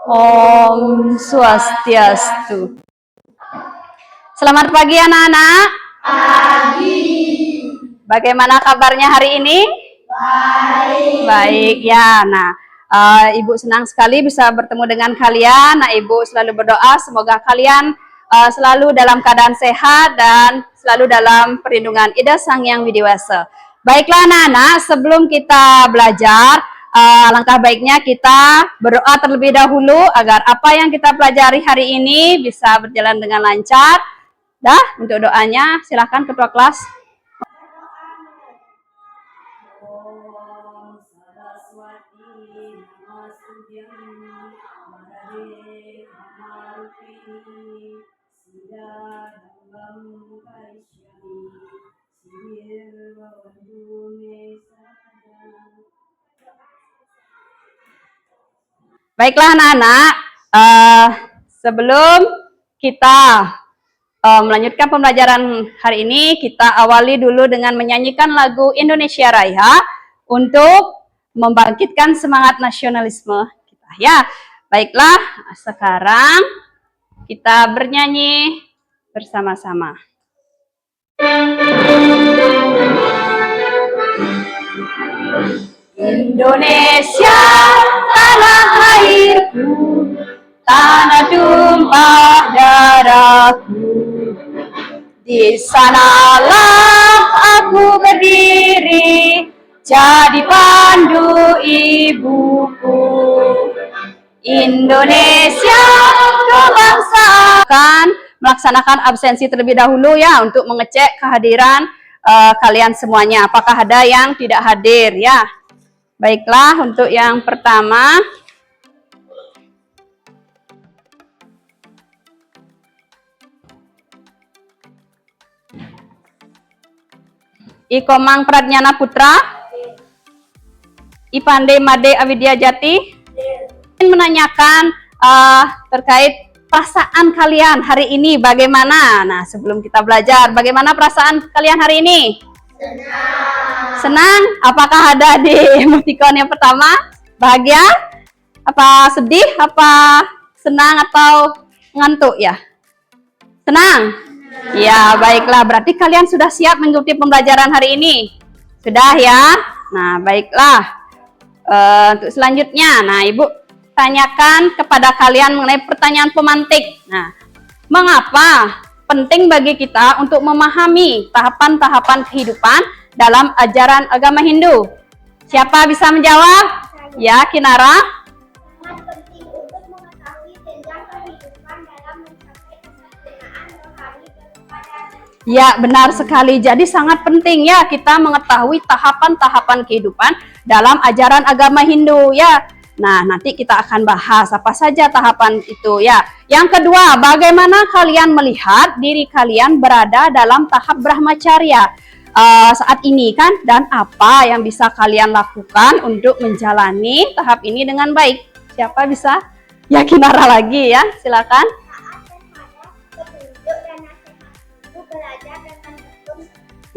Om Swastiastu. Selamat pagi anak-anak. Pagi. Bagaimana kabarnya hari ini? Baik. Baik ya. Nah, Ibu senang sekali bisa bertemu dengan kalian. Nah, Ibu selalu berdoa semoga kalian selalu dalam keadaan sehat dan selalu dalam perlindungan Ida Sang Yang Widiwasa. Baiklah anak-anak, sebelum kita belajar, alangkah baiknya kita berdoa terlebih dahulu agar apa yang kita pelajari hari ini bisa berjalan dengan lancar. Dah, untuk doanya silakan ketua kelas. Baiklah anak-anak, sebelum kita melanjutkan pembelajaran hari ini, kita awali dulu dengan menyanyikan lagu Indonesia Raya untuk membangkitkan semangat nasionalisme kita ya. Baiklah, sekarang kita bernyanyi bersama-sama. Indonesia tanah airku, tanah tumpah darahku. Di sanalah aku berdiri, jadi pandu ibuku. Indonesia kebangsaan. Melaksanakan absensi terlebih dahulu ya untuk mengecek kehadiran kalian semuanya. Apakah ada yang tidak hadir ya? Baiklah, untuk yang pertama, Ikomang Pradnyana Putra, Ipande Made Awidya Jati, ingin menanyakan terkait perasaan kalian hari ini bagaimana? Nah, sebelum kita belajar, bagaimana perasaan kalian hari ini? Senang. Senang? Apakah ada di emoticon yang pertama? Bahagia? Apa sedih? Apa senang atau ngantuk ya? Senang? Ya, baiklah. Berarti kalian sudah siap mengikuti pembelajaran hari ini? Sudah ya? Nah, baiklah. Untuk selanjutnya, nah Ibu tanyakan kepada kalian mengenai pertanyaan pemantik. Nah, mengapa penting bagi kita untuk memahami tahapan-tahapan kehidupan dalam ajaran agama Hindu? Siapa bisa menjawab? Ya, Kinara. Sangat penting untuk mengetahui jenjang kehidupan dalam mencapai kesempurnaan rohani berkepada. Ya, benar sekali. Jadi sangat penting ya kita mengetahui tahapan-tahapan kehidupan dalam ajaran agama Hindu ya. Nah, nanti kita akan bahas apa saja tahapan itu ya. Yang kedua, bagaimana kalian melihat diri kalian berada dalam tahap Brahmacharya saat ini kan? Dan apa yang bisa kalian lakukan untuk menjalani tahap ini dengan baik? Siapa bisa? Ya, Kinara lagi ya, silakan.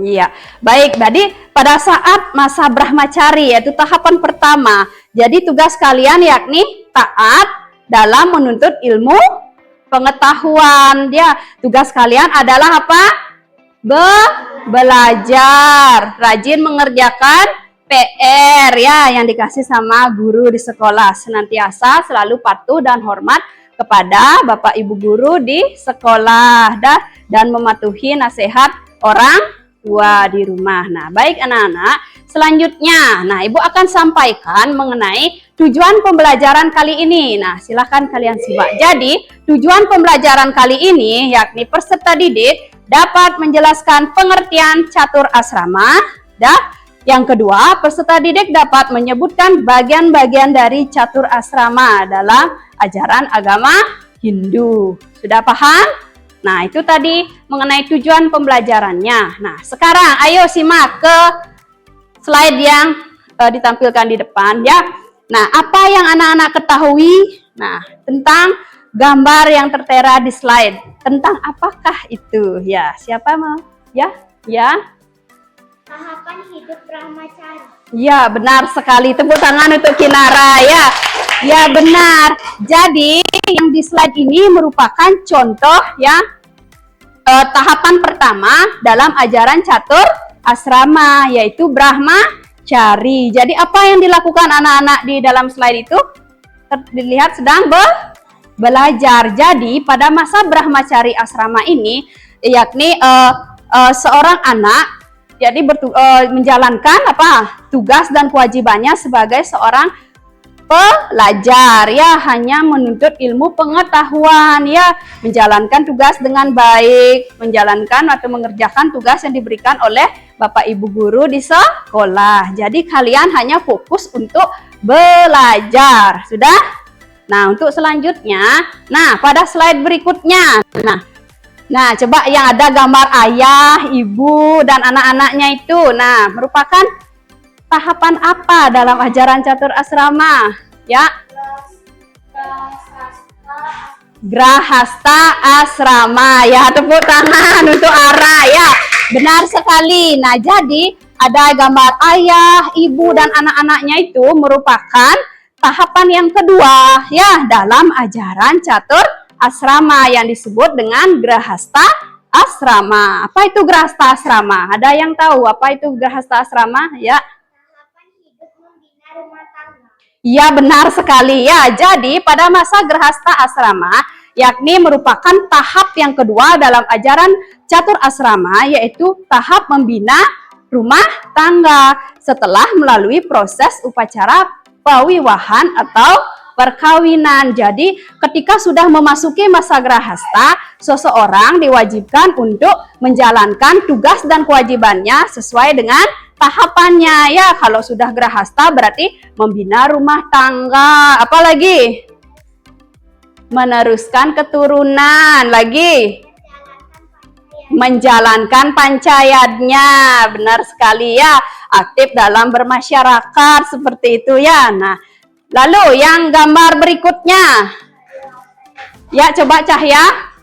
Iya, baik. Jadi pada saat masa Brahmachari yaitu tahapan pertama, jadi tugas kalian yakni taat dalam menuntut ilmu pengetahuan. Ya, tugas kalian adalah apa? Belajar, rajin mengerjakan PR ya yang dikasih sama guru di sekolah. Senantiasa selalu patuh dan hormat kepada Bapak Ibu guru di sekolah dan mematuhi nasihat orang tua di rumah. Nah, baik anak-anak, selanjutnya, nah Ibu akan sampaikan mengenai tujuan pembelajaran kali ini. Nah, silakan kalian simak. Jadi, tujuan pembelajaran kali ini yakni peserta didik dapat menjelaskan pengertian catur asrama. Yang kedua, peserta didik dapat menyebutkan bagian-bagian dari catur asrama dalam ajaran agama Hindu. Sudah paham? Nah, itu tadi mengenai tujuan pembelajarannya. Nah, sekarang ayo simak ke slide yang ditampilkan di depan ya. Nah, apa yang anak-anak ketahui? Nah, tentang gambar yang tertera di slide. Tentang apakah itu? Ya, siapa mau? Ya? Tahapan hidup Brahmacari. Ya, benar sekali. Tepuk tangan untuk Kinara ya. Ya benar. Jadi yang di slide ini merupakan contoh ya tahapan pertama dalam ajaran catur asrama, yaitu Brahmacari. Jadi apa yang dilakukan anak-anak di dalam slide itu? Dilihat sedang belajar. Jadi pada masa Brahmacari asrama ini, yakni seorang anak jadi menjalankan tugas dan kewajibannya sebagai seorang pelajar, ya, hanya menuntut ilmu pengetahuan, ya, menjalankan tugas dengan baik, menjalankan atau mengerjakan tugas yang diberikan oleh Bapak Ibu guru di sekolah. Jadi kalian hanya fokus untuk belajar, sudah? Nah, untuk selanjutnya, pada slide berikutnya, nah, coba yang ada gambar ayah, ibu, dan anak-anaknya itu, merupakan tahapan apa dalam ajaran catur asrama? Ya, Grahasta asrama. Ya, tepuk tangan untuk Ara, ya. Benar sekali. Nah, jadi ada gambar ayah, ibu, dan anak-anaknya itu merupakan tahapan yang kedua, ya, dalam ajaran catur asrama yang disebut dengan Grahasta asrama. Apa itu Grahasta asrama? Ada yang tahu apa itu Grahasta asrama? Ya. Ya, benar sekali, ya. Jadi pada masa Grahasta asrama, yakni merupakan tahap yang kedua dalam ajaran catur asrama, yaitu tahap membina rumah tangga setelah melalui proses upacara pawiwahan atau perkawinan. Jadi ketika sudah memasuki masa Grahasta, seseorang diwajibkan untuk menjalankan tugas dan kewajibannya sesuai dengan tahapannya, ya. Kalau sudah Grahasta berarti membina rumah tangga, apalagi meneruskan keturunan, lagi menjalankan pancayatnya. Benar sekali, ya, aktif dalam bermasyarakat seperti itu, ya. Nah, lalu yang gambar berikutnya, ya, coba Cahya.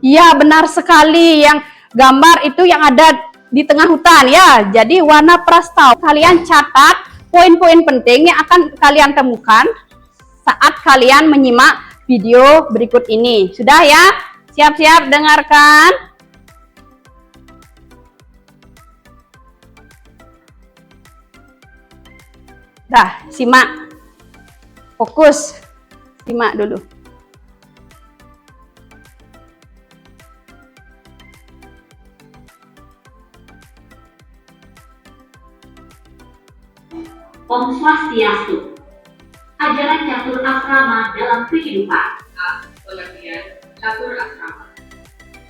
Ya, benar sekali, yang gambar itu yang ada di tengah hutan, ya. Jadi warna prastau. Kalian catat poin-poin penting yang akan kalian temukan saat kalian menyimak video berikut ini. Sudah, ya? Siap-siap dengarkan. Dah, simak. Fokus. Simak dulu. Om Swastiastu. Ajaran catur asrama dalam kehidupan. Pengertian catur asrama.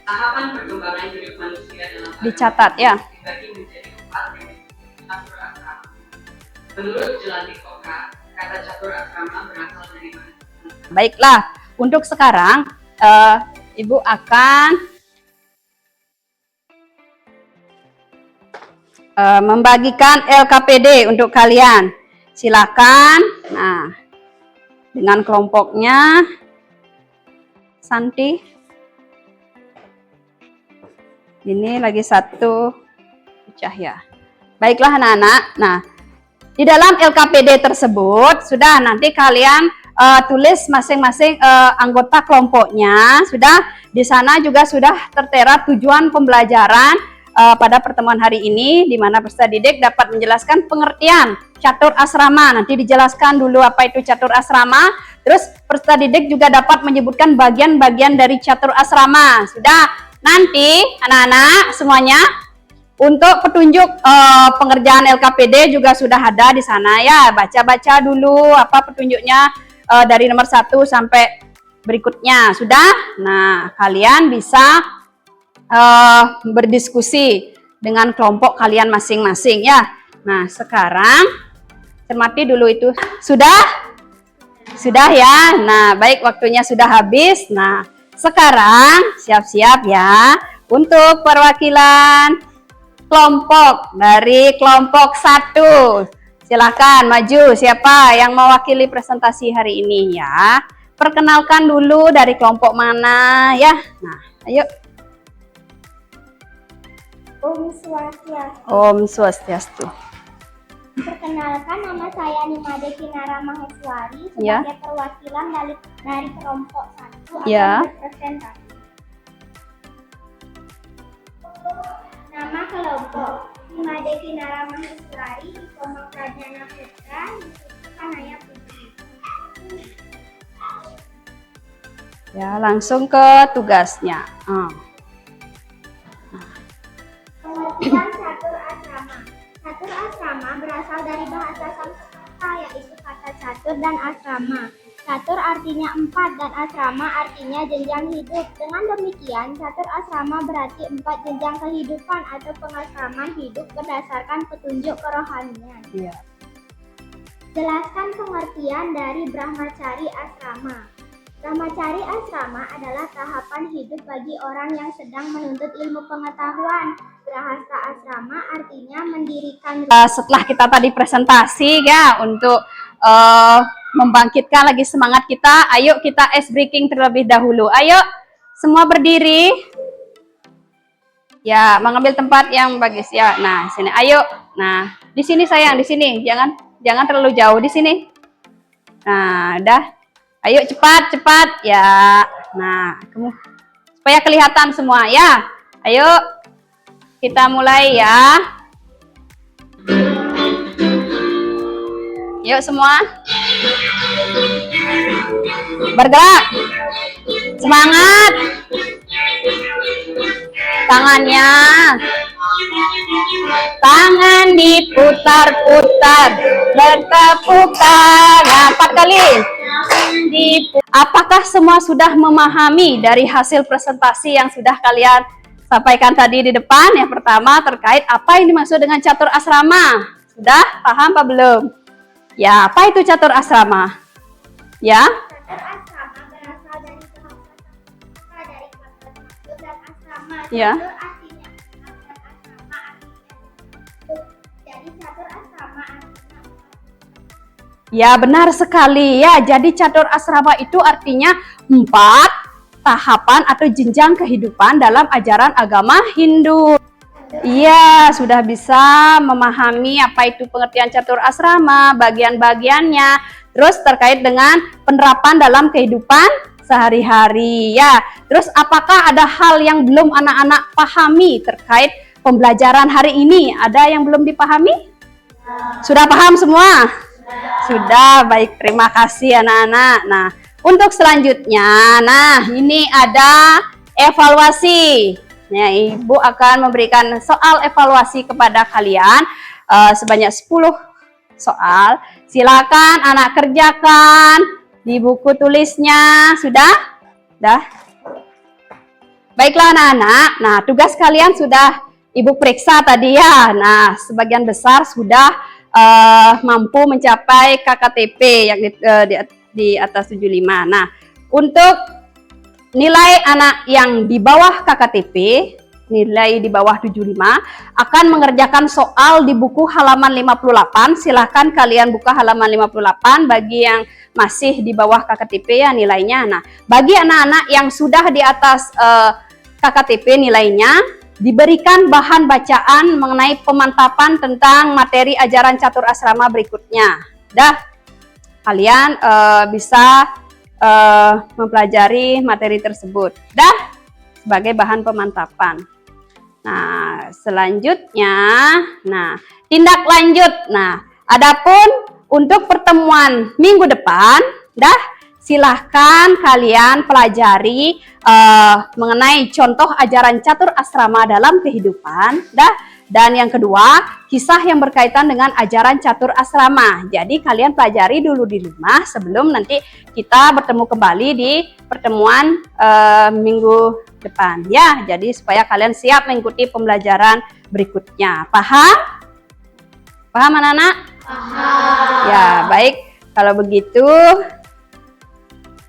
Tahapan perkembangan hidup manusia dalam Dicatat, ya. dibagi menjadi 4 yang disebut catur asrama. Menurut Jelantik Oka, kata catur asrama berasal dari mana? Baiklah, untuk sekarang Ibu akan membagikan LKPD untuk kalian. Silakan. Nah, dengan kelompoknya, Santi. Ini lagi satu Cahya. Baiklah anak-anak. Nah, di dalam LKPD tersebut sudah nanti kalian tulis masing-masing anggota kelompoknya. Sudah di sana juga sudah tertera tujuan pembelajaran pada pertemuan hari ini, di mana peserta didik dapat menjelaskan pengertian catur asrama. Nanti dijelaskan dulu apa itu catur asrama. Terus peserta didik juga dapat menyebutkan bagian-bagian dari catur asrama. Sudah, nanti anak-anak semuanya untuk petunjuk pengerjaan LKPD juga sudah ada di sana, ya. Baca-baca dulu apa petunjuknya dari nomor 1 sampai berikutnya. Sudah? Nah, kalian bisa berdiskusi dengan kelompok kalian masing-masing, ya. Nah, sekarang cermati dulu itu. Sudah? Sudah, ya. Nah, baik, waktunya sudah habis. Nah, sekarang siap-siap, ya, untuk perwakilan kelompok dari kelompok 1. Silakan maju, siapa yang mewakili presentasi hari ini, ya. Perkenalkan dulu dari kelompok mana, ya. Nah, ayo. Om Swastiastu. Om Swastiastu. Perkenalkan, nama saya Nimade Kinara Maheswari Ya. sebagai perwakilan dari kelompok 1 akan Ya. berpresentasi. Nama kelompok Nimade Kinara Maheswari Ikomo Pradana Putra Kanaya Putri. Ya, langsung ke tugasnya. Pengertian catur asrama. Catur asrama berasal dari bahasa Sanskerta yaitu kata catur dan asrama. Catur artinya 4 dan asrama artinya jenjang hidup. Dengan demikian, catur asrama berarti 4 jenjang kehidupan atau pengasraman hidup berdasarkan petunjuk kerohanian. Iya. Jelaskan pengertian dari Brahmacari asrama. Brahmacari asrama adalah tahapan hidup bagi orang yang sedang menuntut ilmu pengetahuan. Grahasta asrama artinya mendirikan. Setelah kita tadi presentasi ya untuk membangkitkan lagi semangat kita, ayo kita ice breaking terlebih dahulu. Ayo semua berdiri. Ya, mengambil tempat yang bagus ya. Nah, sini. Ayo. Nah, di sini sayang, di sini. Jangan terlalu jauh di sini. Nah, udah. Ayo cepat. Ya. Nah, supaya kelihatan semua ya. Ayo. Kita mulai ya. Yuk semua. Bergerak. Semangat. Tangannya. Tangan diputar-putar. Bertepuk tangan 4 kali. Apakah semua sudah memahami dari hasil presentasi yang sudah kalian sampaikan tadi di depan? Yang pertama terkait apa yang dimaksud dengan catur asrama. Sudah paham apa belum? Ya, apa itu catur asrama? Ya? Catur asrama berasal dari bahasa Sanskerta dari kata catur dan asrama. Ya. Catur artinya 4 dan asrama artinya hidup. Jadi catur asrama artinya 4. Ya, benar sekali ya. Jadi catur asrama itu artinya 4 tahapan atau jenjang kehidupan dalam ajaran agama Hindu. Iya, sudah bisa memahami apa itu pengertian catur asrama, bagian-bagiannya, terus terkait dengan penerapan dalam kehidupan sehari-hari ya. Terus apakah ada hal yang belum anak-anak pahami terkait pembelajaran hari ini? Ada yang belum dipahami? Sudah paham semua? Sudah, baik, terima kasih anak-anak. Nah, untuk selanjutnya, nah ini ada evaluasi. Nah, Ibu akan memberikan soal evaluasi kepada kalian sebanyak 10 soal. Silakan anak kerjakan di buku tulisnya. Sudah? Dah? Baiklah anak-anak. Nah, tugas kalian sudah Ibu periksa tadi ya. Nah, sebagian besar sudah mampu mencapai KKTP yang di atas 75. Nah, untuk nilai anak yang di bawah KKTP, nilai di bawah 75, akan mengerjakan soal di buku halaman 58. Silahkan kalian buka halaman 58 bagi yang masih di bawah KKTP ya nilainya. Nah, bagi anak-anak yang sudah di atas KKTP nilainya, diberikan bahan bacaan mengenai pemantapan tentang materi ajaran catur asrama berikutnya. Dah, kalian bisa mempelajari materi tersebut. Dah, sebagai bahan pemantapan. Nah, selanjutnya, nah, tindak lanjut. Nah, adapun untuk pertemuan minggu depan, dah, silahkan kalian pelajari mengenai contoh ajaran catur asrama dalam kehidupan, dah. Dan yang kedua, kisah yang berkaitan dengan ajaran catur asrama. Jadi kalian pelajari dulu di rumah sebelum nanti kita bertemu kembali di pertemuan minggu depan. Ya, jadi supaya kalian siap mengikuti pembelajaran berikutnya. Paham? Paham anak-anak? Paham. Ya, baik. Kalau begitu,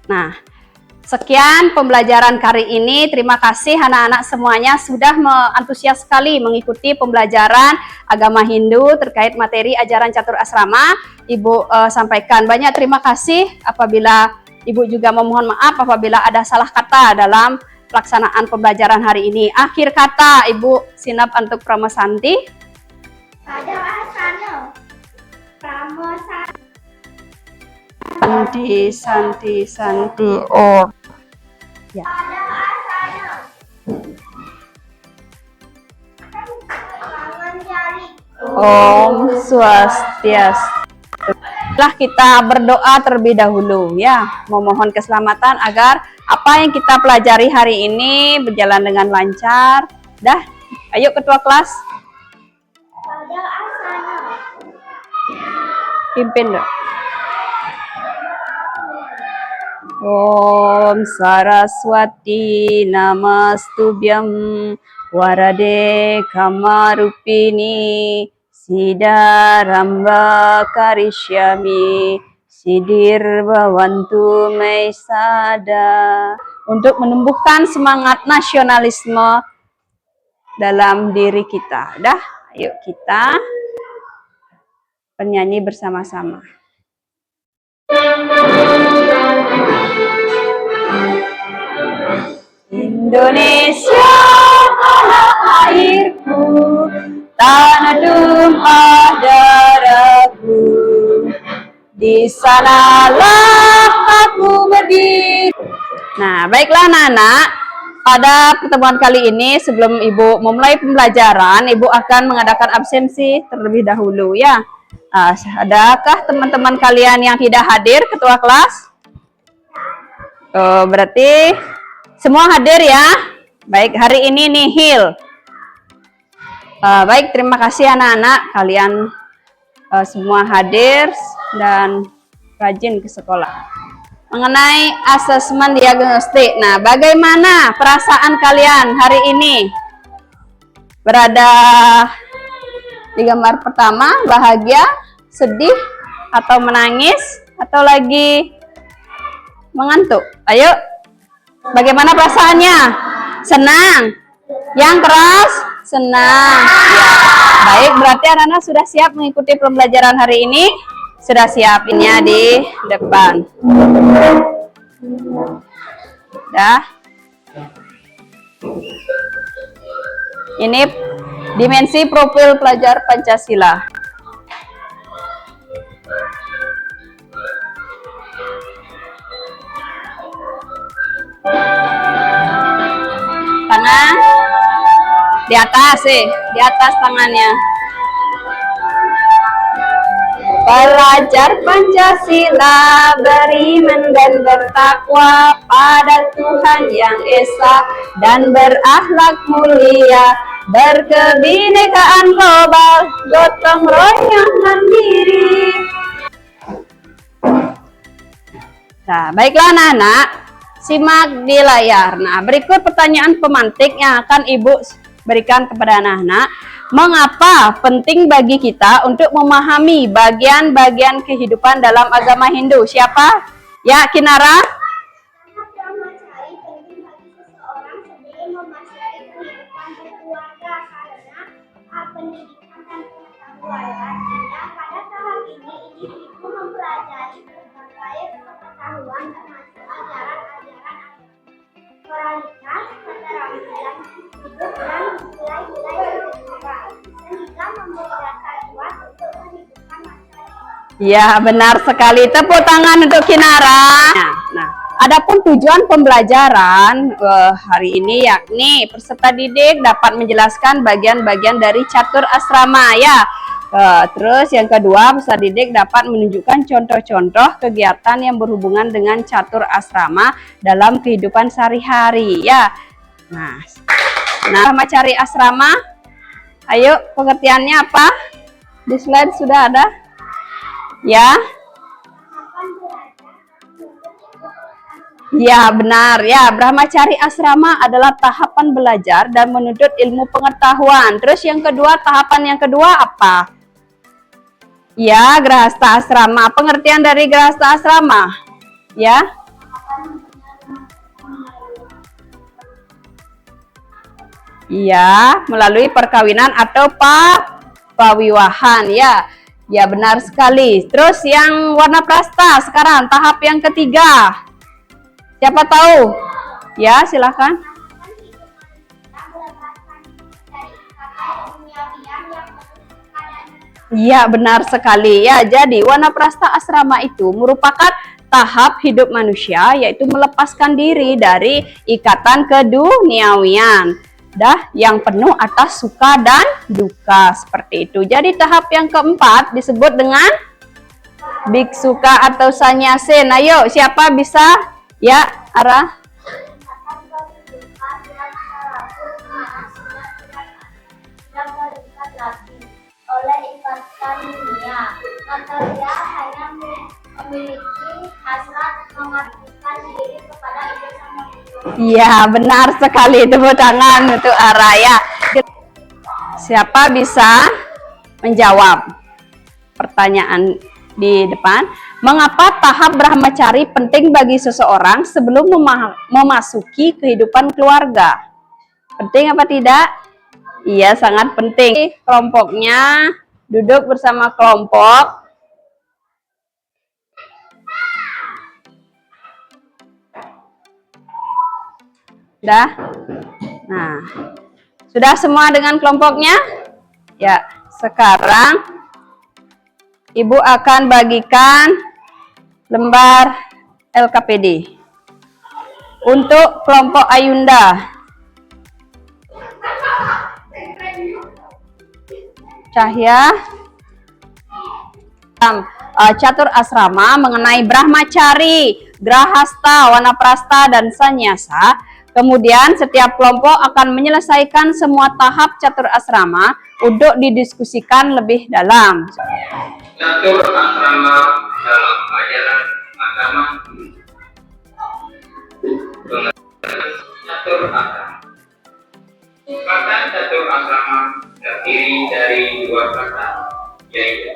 nah, sekian pembelajaran kali ini. Terima kasih anak-anak semuanya sudah antusias sekali mengikuti pembelajaran agama Hindu terkait materi ajaran catur asrama. Ibu sampaikan banyak terima kasih. Apabila Ibu juga memohon maaf apabila ada salah kata dalam pelaksanaan pembelajaran hari ini. Akhir kata Ibu Sinap Antuk Pramasanti. Pada asana. Pramosa. Santi, Santi, Santi. Oh. Ya. Pada asana. Tangan jari. Om Swastiastu. Setelah kita berdoa terlebih dahulu ya, memohon keselamatan agar apa yang kita pelajari hari ini berjalan dengan lancar. Dah, ayo ketua kelas Pada asana. pimpin dong. Om Saraswati Namastubhyam Warade Kamarupini Siddharamba Karishyami Sidir Bhavantu Maisada, untuk menumbuhkan semangat nasionalisme dalam diri kita. Dah, ayo kita bernyanyi bersama-sama. Indonesia tanah airku, tanah tumpah darahku, di sanalah aku berdiri. Nah, baiklah anak-anak, pada pertemuan kali ini sebelum Ibu memulai pembelajaran, Ibu akan mengadakan absensi terlebih dahulu ya. Adakah teman-teman kalian yang tidak hadir, ketua kelas? Berarti semua hadir ya. Baik, hari ini nihil. Baik, terima kasih anak-anak, kalian semua hadir dan rajin ke sekolah. Mengenai asesmen diagnostik, nah bagaimana perasaan kalian hari ini? Berada di gambar pertama, bahagia, sedih, atau menangis, atau lagi mengantuk? Ayo, bagaimana perasaannya? Senang? Yang keras? Senang. Ya. Baik, berarti anak-anak sudah siap mengikuti pembelajaran hari ini? Sudah siap, ininya di depan. Dah. Ini dimensi profil pelajar Pancasila. Tangan di atas di atas tangannya. Belajar Pancasila, beriman dan bertakwa pada Tuhan Yang Esa dan berakhlak mulia, berkebinekaan global, gotong royong mandiri. Nah, baiklah anak-anak, simak di layar. Nah, berikut pertanyaan pemantik yang akan Ibu berikan kepada anak-anak. Mengapa penting bagi kita untuk memahami bagian-bagian kehidupan dalam agama Hindu? Siapa? Ya, Kinara? Sangat brahmacari penting bagi seseorang sebelum memasuki kehidupan berkeluarga karena pendidikan dan pengetahuan. Artinya pada tahap ini individu mempelajari berbagai pengetahuan termasuk ajaran-ajaran moralitas, keterampilan hidup dan nilai-nilai kehidupan, sehingga memberi dasar kuat untuk kehidupan masyarakat. Ya, benar sekali. Tepuk tangan untuk Kinara. Nah, adapun tujuan pembelajaran hari ini yakni peserta didik dapat menjelaskan bagian-bagian dari catur asrama ya. Terus yang kedua, peserta didik dapat menunjukkan contoh-contoh kegiatan yang berhubungan dengan catur asrama dalam kehidupan sehari-hari ya. Nah, brahmacari asrama, ayo pengertiannya apa? Di slide sudah ada? Ya? Ya, benar ya. Brahmacari asrama adalah tahapan belajar dan menuntut ilmu pengetahuan. Terus yang kedua, tahapan yang kedua apa? Ya, grahasta asrama. Pengertian dari grahasta asrama? Ya? Iya, melalui perkawinan atau pawiwahan ya. Ya, benar sekali. Terus yang warna prasta sekarang tahap yang ketiga. Siapa tahu? Ya, silakan. Iya, benar sekali ya. Jadi, wanaprastha asrama itu merupakan tahap hidup manusia, yaitu melepaskan diri dari ikatan keduniawian, yang penuh atas suka dan duka, seperti itu. Jadi, tahap yang keempat disebut dengan biksuka atau sannyasin. Ayo, siapa bisa? Ya, Ara. Oleh ikatan dunia, manusia hanya memiliki hasrat mengabdikan diri kepada itu sama itu. Iya, benar sekali. Tepuk tangan untuk Araya. Siapa bisa menjawab pertanyaan di depan? Mengapa tahap brahmacari penting bagi seseorang sebelum memasuki kehidupan keluarga? Penting apa tidak? Iya, sangat penting. Kelompoknya duduk bersama kelompok. Sudah? Nah, sudah semua dengan kelompoknya? Ya, sekarang Ibu akan bagikan lembar LKPD untuk kelompok Ayunda. Cahya, catur asrama mengenai brahmacari, grahasta, wanaprastha, dan sannyasa. Kemudian setiap kelompok akan menyelesaikan semua tahap catur asrama untuk didiskusikan lebih dalam. Catur asrama dalam ajaran agama. Catur asrama. Kata catur asrama terdiri dari dua kata, yaitu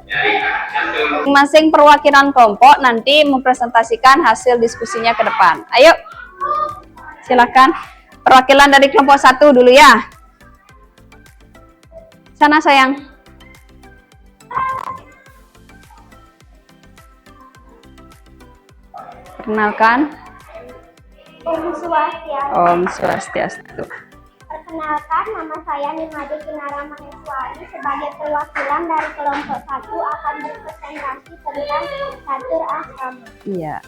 dari catur. Masing-masing perwakilan kelompok nanti mempresentasikan hasil diskusinya ke depan. Ayo, silakan. Perwakilan dari kelompok 1 dulu ya. Sana sayang. Perkenalkan. Om Swastiastu. Om Swastiastu. Perkenalkan, nama saya Nimade Kinara Maheswari. Sebagai perwakilan dari kelompok 1 akan berpresentasi tentang catur asrama. Iya.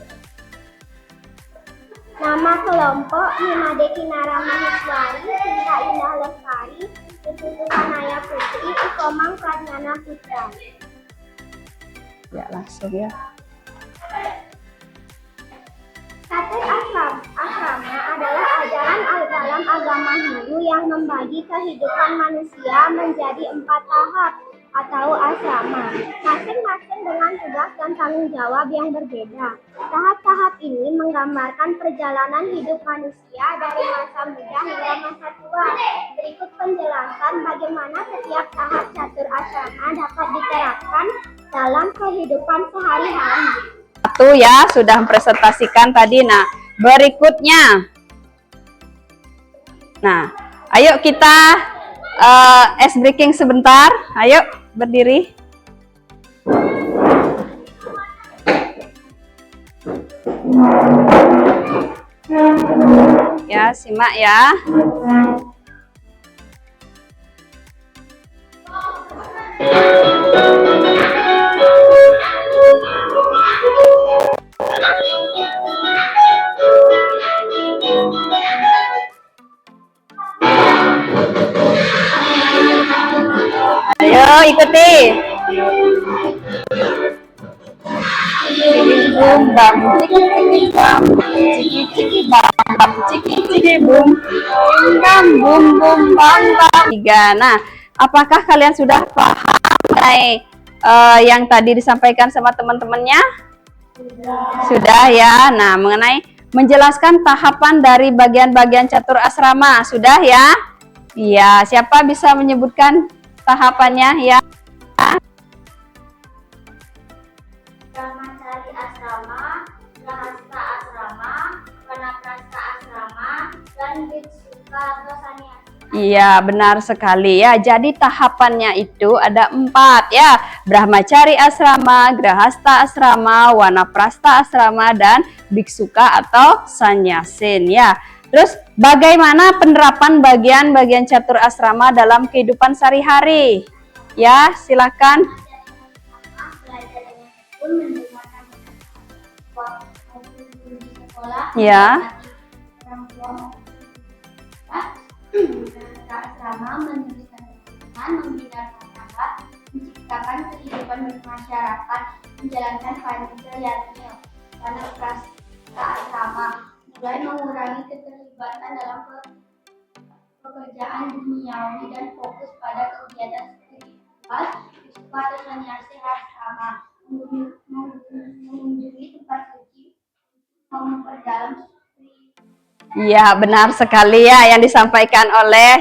Nama kelompok Nimade Kinara Maheswari, Sinta Indah Lestari, Putu Hanaya Putri, Ikomang Pradnana Putra. Ya, langsung ya. Catur asrama adalah ajaran dalam agama Hindu yang membagi kehidupan manusia menjadi 4 tahap atau asrama, masing-masing dengan tugas dan tanggung jawab yang berbeda. Tahap-tahap ini menggambarkan perjalanan hidup manusia dari masa muda hingga masa tua. Berikut penjelasan bagaimana setiap tahap catur asrama dapat diterapkan dalam kehidupan sehari-hari. Satu ya, sudah mempresentasikan tadi. Nah, berikutnya. Nah, ayo kita ice breaking sebentar. Ayo, berdiri. Ya, simak ya. Ayo ikuti. Bum bam ciki bam ciki bam bam ciki bum bam bum bum bam bam. Tiga. Nah, apakah kalian sudah paham mengenai yang tadi disampaikan sama teman-temannya? Sudah ya. Nah, mengenai menjelaskan tahapan dari bagian-bagian catur asrama, sudah ya? Iya, siapa bisa menyebutkan tahapannya ya? Brahmacari asrama, grahasta asrama, wanaprastha asrama, dan biksuka atau sannyasa. Iya, benar sekali ya. Jadi tahapannya itu ada 4 ya. Brahmacari asrama, grahasta asrama, wanaprastha asrama, dan biksuka atau sannyasin ya. Terus bagaimana penerapan bagian-bagian catur asrama dalam kehidupan sehari-hari? Ya, silakan. Belajar dengan tekun, mendengarkan maupun guru di sekolah, Ya. orang tua maupun asrama, menuliskan tulisan, membina rumah tangga, menciptakan kehidupan bermasyarakat, menjalankan pancasila pada prasta asrama, mulai mengurangi keterlibatan dalam pekerjaan duniawi dan fokus pada kegiatan spiritual, bersifat saniasi asrama, mengunjungi tempat suci, memperdalam Ya, benar sekali ya yang disampaikan oleh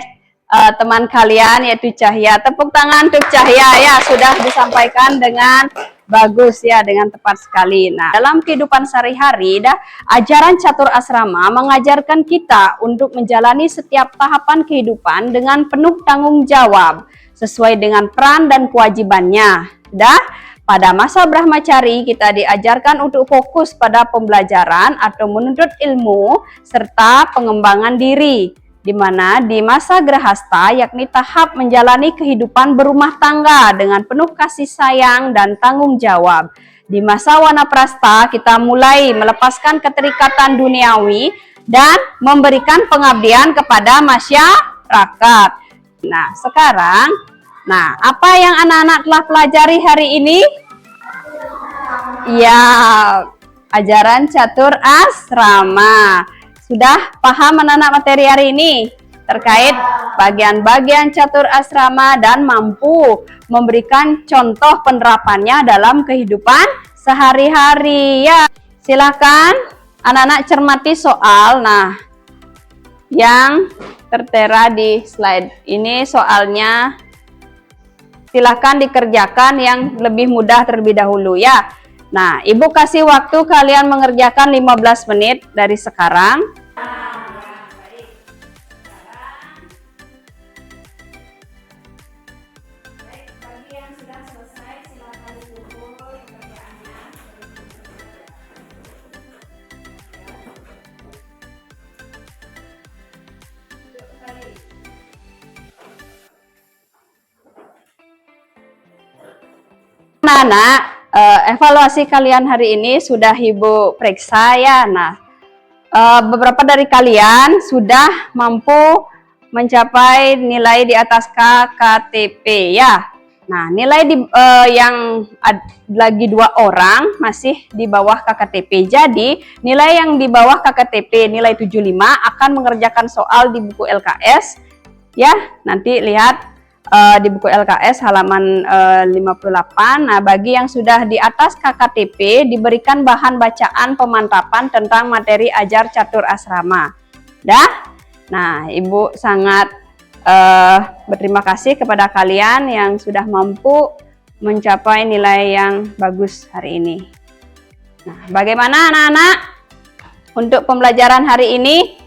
teman kalian yaitu Cahya. Tepuk tangan untuk Cahya ya, sudah disampaikan dengan bagus ya, dengan tepat sekali. Nah, dalam kehidupan sehari-hari, ajaran catur asrama mengajarkan kita untuk menjalani setiap tahapan kehidupan dengan penuh tanggung jawab sesuai dengan peran dan kewajibannya. Pada masa Brahmacari, kita diajarkan untuk fokus pada pembelajaran atau menuntut ilmu serta pengembangan diri. Di mana di masa Grahasta, yakni tahap menjalani kehidupan berumah tangga dengan penuh kasih sayang dan tanggung jawab. Di masa Wanaprasta, kita mulai melepaskan keterikatan duniawi dan memberikan pengabdian kepada masyarakat. Nah, sekarang, apa yang anak-anak telah pelajari hari ini? Ya, ajaran catur asrama. Sudah paham anak-anak materi hari ini terkait bagian-bagian catur asrama dan mampu memberikan contoh penerapannya dalam kehidupan sehari-hari. Ya, silakan anak-anak cermati soal. Nah, yang tertera di slide ini soalnya silakan dikerjakan yang lebih mudah terlebih dahulu ya. Nah, Ibu kasih waktu kalian mengerjakan 15 menit dari sekarang. Anak-anak, evaluasi kalian hari ini sudah Ibu periksa ya. Nah, beberapa dari kalian sudah mampu mencapai nilai di atas KKTP ya. Nah, nilai yang lagi 2 orang masih di bawah KKTP. Jadi, nilai yang di bawah KKTP nilai 75 akan mengerjakan soal di buku LKS ya. Nanti lihat di buku LKS halaman 58. Nah, bagi yang sudah di atas KKTP diberikan bahan bacaan pemantapan tentang materi ajar catur asrama. Nah, Ibu sangat berterima kasih kepada kalian yang sudah mampu mencapai nilai yang bagus hari ini. Nah, bagaimana anak-anak untuk pembelajaran hari ini?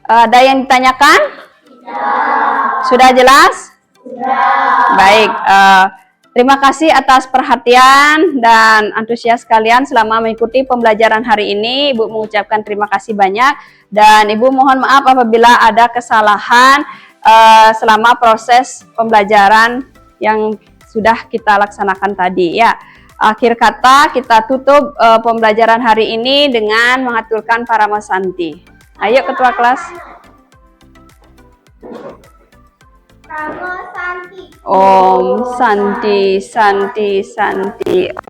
Ada yang ditanyakan? Sudah jelas? Baik, terima kasih atas perhatian dan antusias kalian selama mengikuti pembelajaran hari ini. Ibu mengucapkan terima kasih banyak dan Ibu mohon maaf apabila ada kesalahan selama proses pembelajaran yang sudah kita laksanakan tadi ya. Akhir kata kita tutup pembelajaran hari ini dengan mengaturkan Paramasanti. Ayo ketua kelas. Namo Santi. Om Santi Santi Santi.